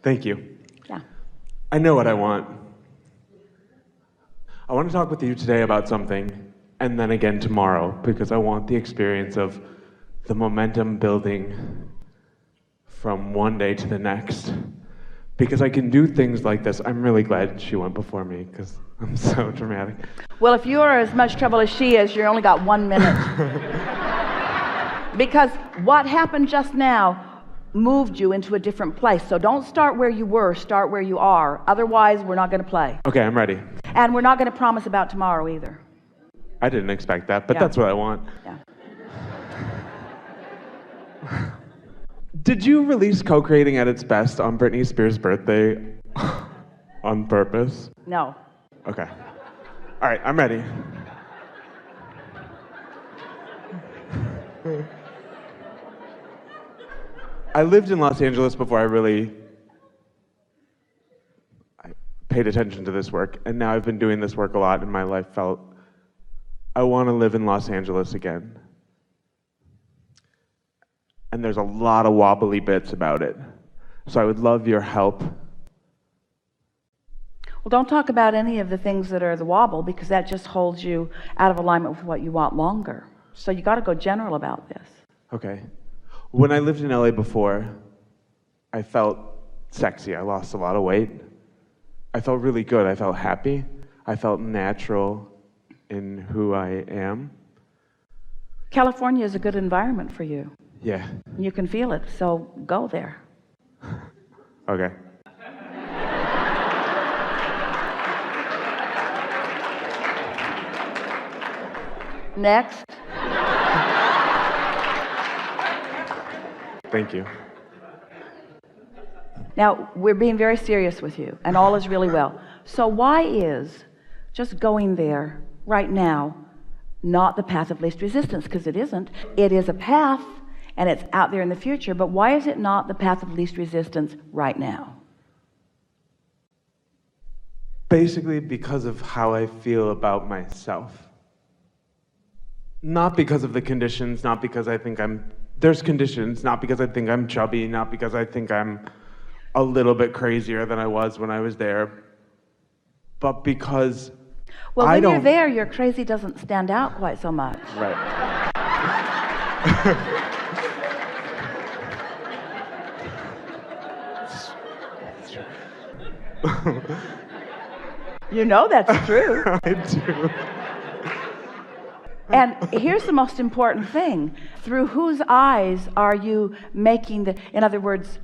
Thank you. Yeah. I know what I want. I want to talk with you today about something, and then again tomorrow, because I want the experience of the momentum building from one day to the next. Because I can do things like this. I'm really glad she went before me, because I'm so dramatic. Well, if you are as much trouble as she is, you only got 1 minute. Because what happened just now moved you into a different place. So don't start where you were, start where you are. Otherwise, we're not going to play. Okay, I'm ready. And we're not going to promise about tomorrow either. I didn't expect that, but Yeah. that's what I want. Yeah. Did you release Co-Creating at its best on Britney Spears' birthday on purpose? No. Okay. All right, I'm ready. I lived in Los Angeles before I paid attention to this work, and now I've been doing this work a lot, and my life felt I want to live in Los Angeles again. And there's a lot of wobbly bits about it. So I would love your help. Well, don't talk about any of the things that are the wobble, because that just holds you out of alignment with what you want longer. So you got to go general about this. Okay. When I lived in LA before, I felt sexy. I lost a lot of weight. I felt really good. I felt happy. I felt natural in who I am. California is a good environment for you. Yeah. You can feel it, so go there. Okay. Next. Thank you. Now, we're being very serious with you, and all is really well. So why is just going there right now not the path of least resistance? Because it isn't. It is a path, and it's out there in the future, but why is it not the path of least resistance right now? Basically because of how I feel about myself. Not because of the conditions, not because I think there's conditions, not because I think I'm chubby, not because I think I'm a little bit crazier than I was when I was there, but because when you're there, your crazy doesn't stand out quite so much. Right. You know that's true. I do. And here's the most important thing. Through whose eyes are you making in other words,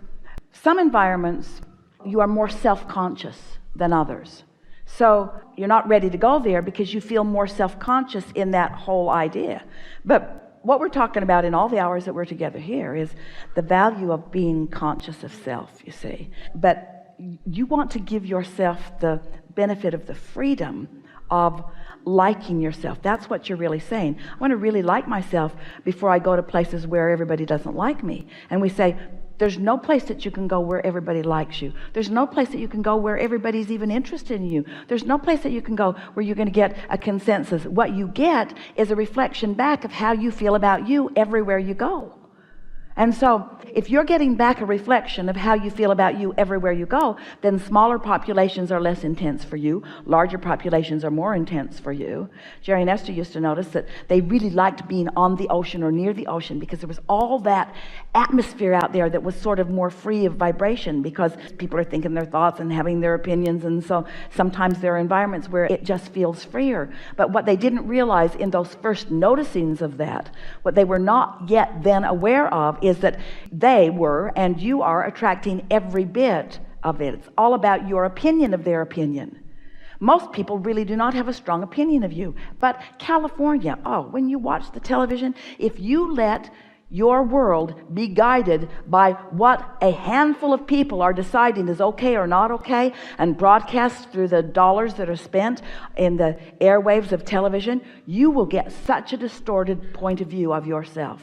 some environments, you are more self-conscious than others. So you're not ready to go there because you feel more self-conscious in that whole idea. But what we're talking about in all the hours that we're together here is the value of being conscious of self, you see. But you want to give yourself the benefit of the freedom of liking yourself. That's what you're really saying. I want to really like myself before I go to places where everybody doesn't like me. And we say, there's no place that you can go where everybody likes you. There's no place that you can go where everybody's even interested in you. There's no place that you can go where you're going to get a consensus. What you get is a reflection back of how you feel about you everywhere you go. And so if you're getting back a reflection of how you feel about you everywhere you go, then smaller populations are less intense for you. Larger populations are more intense for you. Jerry and Esther used to notice that they really liked being on the ocean or near the ocean because there was all that atmosphere out there that was sort of more free of vibration because people are thinking their thoughts and having their opinions, and so sometimes there are environments where it just feels freer. But what they didn't realize in those first noticings of that, what they were not yet then aware of, is that they were, and you are, attracting every bit of it. It's all about your opinion of their opinion. Most people really do not have a strong opinion of you. But California, when you watch the television, if you let your world be guided by what a handful of people are deciding is okay or not okay, and broadcast through the dollars that are spent in the airwaves of television, you will get such a distorted point of view of yourself.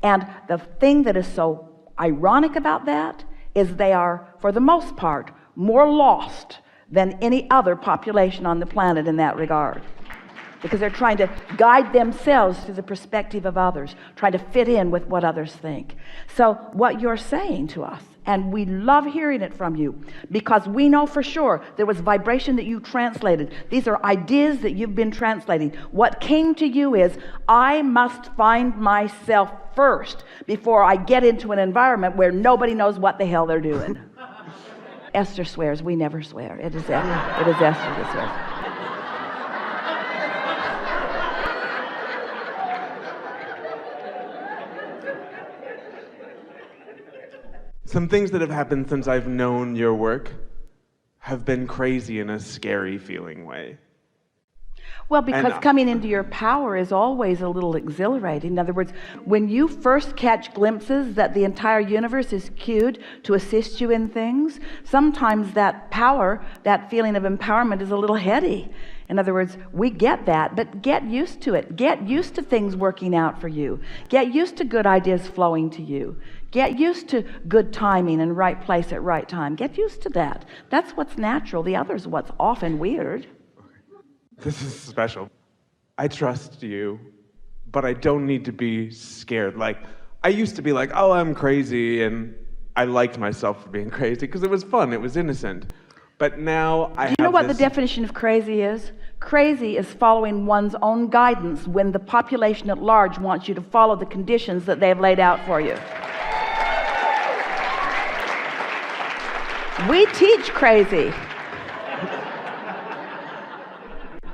And the thing that is so ironic about that is they are, for the most part, more lost than any other population on the planet in that regard. Because they're trying to guide themselves through the perspective of others, trying to fit in with what others think. So what you're saying to us And we love hearing it from you because we know for sure there was vibration that you translated. These are ideas that you've been translating. What came to you is, I must find myself first before I get into an environment where nobody knows what the hell they're doing. Esther swears. We never swear. It is Esther that swears. Some things that have happened since I've known your work have been crazy in a scary feeling way. Well, because coming into your power is always a little exhilarating. In other words, when you first catch glimpses that the entire universe is cued to assist you in things, sometimes that power, that feeling of empowerment is a little heady. In other words, we get that, but get used to it. Get used to things working out for you. Get used to good ideas flowing to you. Get used to good timing and right place at right time. Get used to that. That's what's natural. The other's what's often weird. This is special. I trust you, but I don't need to be scared. Like, I used to be like, oh, I'm crazy, and I liked myself for being crazy because it was fun, it was innocent. But now I have Do you know what this... the definition of crazy is? Crazy is following one's own guidance when the population at large wants you to follow the conditions that they've laid out for you. We teach crazy.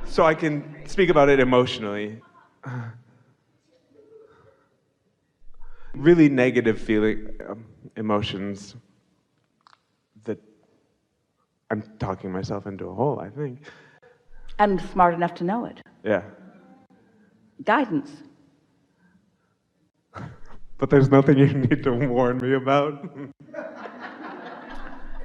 So I can speak about it emotionally. Really negative emotions that I'm talking myself into a hole, I think. And smart enough to know it. Yeah. Guidance. But there's nothing you need to warn me about.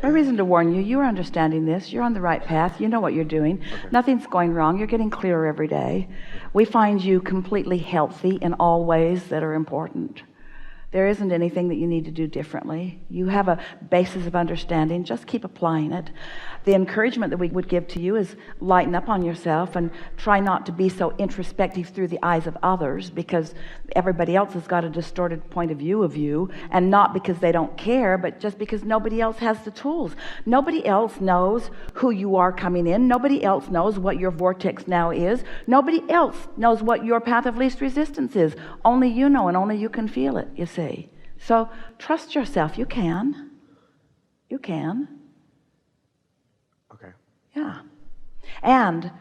No reason to warn you. You're understanding this. You're on the right path. You know what you're doing. Okay. Nothing's going wrong. You're getting clearer every day. We find you completely healthy in all ways that are important. There isn't anything that you need to do differently. You have a basis of understanding. Just keep applying it. The encouragement that we would give to you is lighten up on yourself and try not to be so introspective through the eyes of others, because everybody else has got a distorted point of view of you, and not because they don't care, but just because nobody else has the tools. Nobody else knows who you are coming in. Nobody else knows what your vortex now is. Nobody else knows what your path of least resistance is. Only you know, and only you can feel it, you see. So trust yourself. You can. You can. Okay. Yeah. And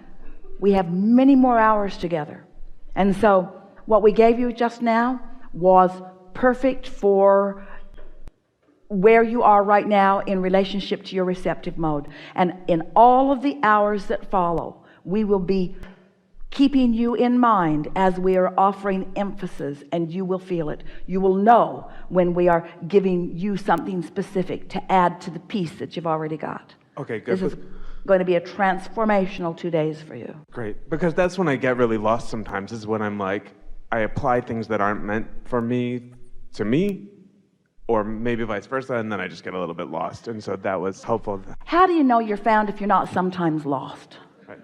we have many more hours together. And so what we gave you just now was perfect for where you are right now in relationship to your receptive mode. And in all of the hours that follow, we will be keeping you in mind as we are offering emphasis, and you will feel it. You will know when we are giving you something specific to add to the piece that you've already got. Okay, good. This is going to be a transformational 2 days for you. Great, because that's when I get really lost sometimes, is when I'm like, I apply things that aren't meant for me to me, or maybe vice versa, and then I just get a little bit lost. And so that was helpful. How do you know you're found if you're not sometimes lost? Right.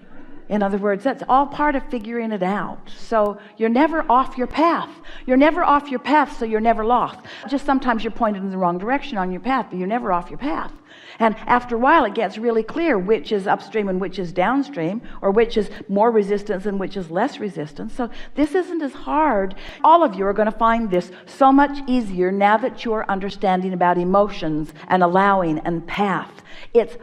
In other words, that's all part of figuring it out. So you're never off your path. You're never off your path, so you're never lost. Just sometimes you're pointed in the wrong direction on your path, but you're never off your path. And after a while, it gets really clear which is upstream and which is downstream, or which is more resistance and which is less resistance. So this isn't as hard. All of you are going to find this so much easier now that you're understanding about emotions and allowing and path. It's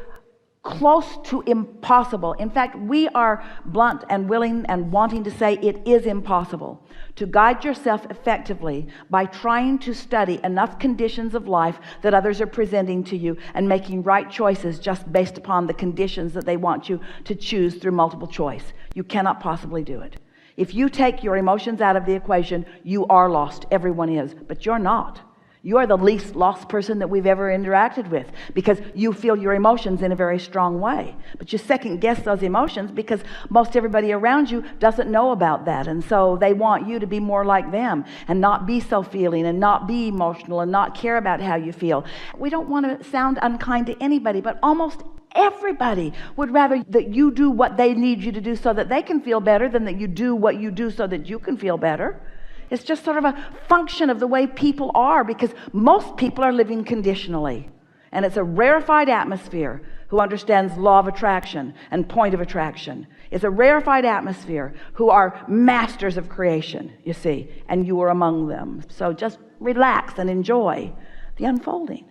close to impossible. In fact, we are blunt and willing and wanting to say it is impossible to guide yourself effectively by trying to study enough conditions of life that others are presenting to you and making right choices just based upon the conditions that they want you to choose through multiple choice. You cannot possibly do it. If you take your emotions out of the equation, you are lost. Everyone is, but you're not. You are the least lost person that we've ever interacted with, because you feel your emotions in a very strong way. But you second guess those emotions because most everybody around you doesn't know about that. And so they want you to be more like them and not be so feeling and not be emotional and not care about how you feel. We don't want to sound unkind to anybody, but almost everybody would rather that you do what they need you to do so that they can feel better than that you do what you do so that you can feel better. It's just sort of a function of the way people are, because most people are living conditionally. And it's a rarefied atmosphere who understands law of attraction and point of attraction. It's a rarefied atmosphere who are masters of creation, you see, and you are among them. So just relax and enjoy the unfolding.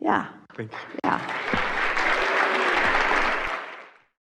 Yeah. Thank you. Yeah.